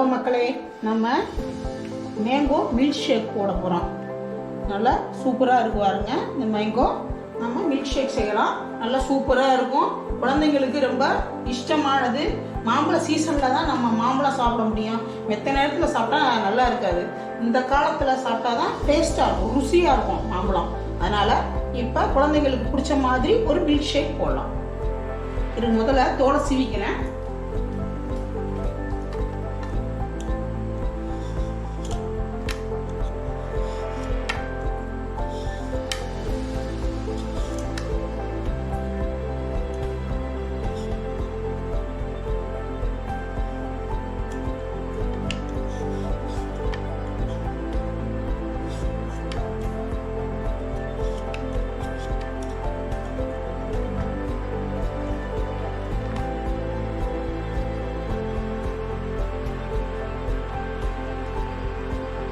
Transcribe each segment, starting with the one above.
வணக்கம் மக்களே. நம்ம மேங்கோ மில்க் ஷேக் போட போகிறோம். நல்லா சூப்பராக இருக்கு பாருங்க. இந்த மேங்கோ நம்ம மில்க் ஷேக் செய்யலாம். நல்லா சூப்பராக இருக்கும். குழந்தைங்களுக்கு ரொம்ப இஷ்டமானது. மாம்பழ சீசனில் தான் நம்ம மாம்பழம் சாப்பிட முடியும். மற்ற நேரத்தில் சாப்பிட்டா நல்லா இருக்காது. இந்த காலத்தில் சாப்பிட்டா தான் டேஸ்ட்டாக இருக்கும், ருசியாக இருக்கும் மாம்பழம். அதனால் இப்போ குழந்தைங்களுக்கு பிடிச்ச மாதிரி ஒரு மில்க் ஷேக் போடலாம். இது முதல்ல தோலை சீவிக்கிறேன்.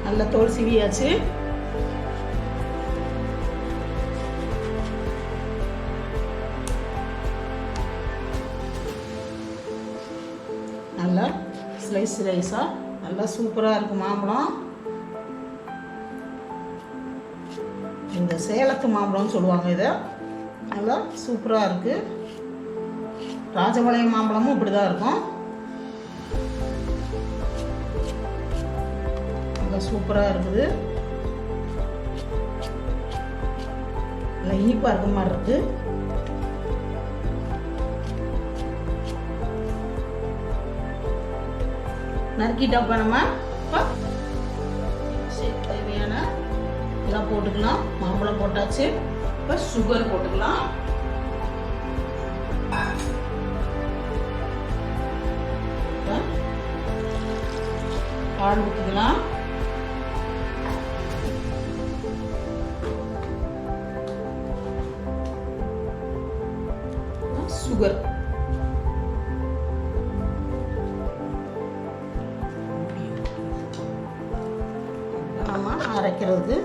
நல்ல தோல் சீவியாச்சு. நல்லா ஸ்லைஸா நல்லா சூப்பராக இருக்கு மாம்பழம். இந்த சேலத்து மாம்பழம்னு சொல்லுவாங்க. இதை நல்லா சூப்பராக இருக்கு. ராஜபாளையம் மாம்பழமும் இப்படி தான் இருக்கும். சூப்பராக இருக்குது. நல்லா இனிப்பாக இருக்க மாதிரி இருக்கு. நறுக்கிட்டா நம்ம தேவையான எல்லாம் போட்டுக்கலாம். மாம்பழம் போட்டாச்சு. இப்போ சுகர் போட்டுக்கலாம். பால் ஊற்றிக்கலாம். சுகர் நம்ம அரைக்கிறது.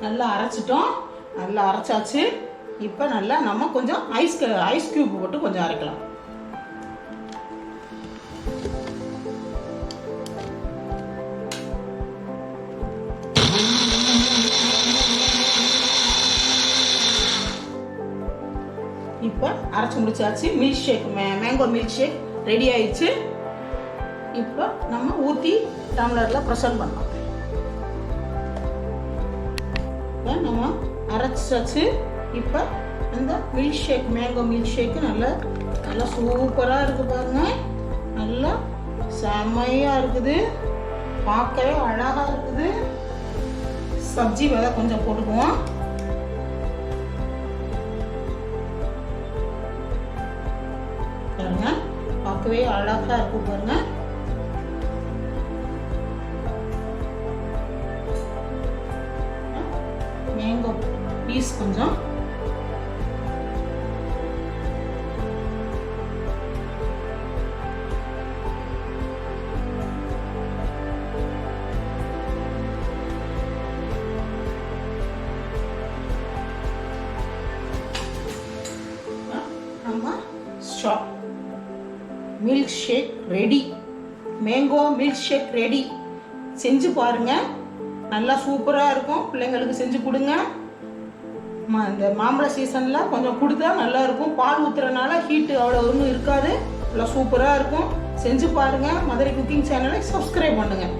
நல்லா அரைச்சிட்டோம். நல்லா அரைச்சாச்சு. இப்போ நல்லா நம்ம கொஞ்சம் ஐஸ் கியூப் போட்டு கொஞ்சம் அரைக்கலாம். இப்போ அரைச்சி முடிச்சாச்சு. Milk shake mango milk shake ready ஆயிடுச்சு. இப்போ நம்ம ஊற்றி டம்ளரில் ப்ரெசன்ட் பண்ணலாம். நம்ம அரைச்சாச்சு. இப்போ இந்த milk shake mango milk shake நல்லா சூப்பராக இருக்குது பாருங்க. நல்லா செமையாக இருக்குது. பார்க்கவே அழகாக இருக்குது. சப்ஜி விதை கொஞ்சம் போட்டுக்குவோம். பாருங்க, பார்க்கவே அழகாக இருக்கு பாருங்க. மேங்கோ பீஸ் கொஞ்சம். நம்ம milk shake ready. Mango milk shake ready. செஞ்சு பாருங்க. நல்லா சூப்பராக இருக்கும். பிள்ளைங்களுக்கு செஞ்சு கொடுங்க. இந்த மாம்பழ சீசனில் கொஞ்சம் கொடுத்தா நல்லா இருக்கும். பால் ஊற்றுறதுனால ஹீட்டு அவ்வளோ ஒன்றும் இருக்காது. நல்லா சூப்பராக இருக்கும். செஞ்சு பாருங்கள். மதுரை குக்கிங் சேனலை சப்ஸ்கிரைப் பண்ணுங்கள்.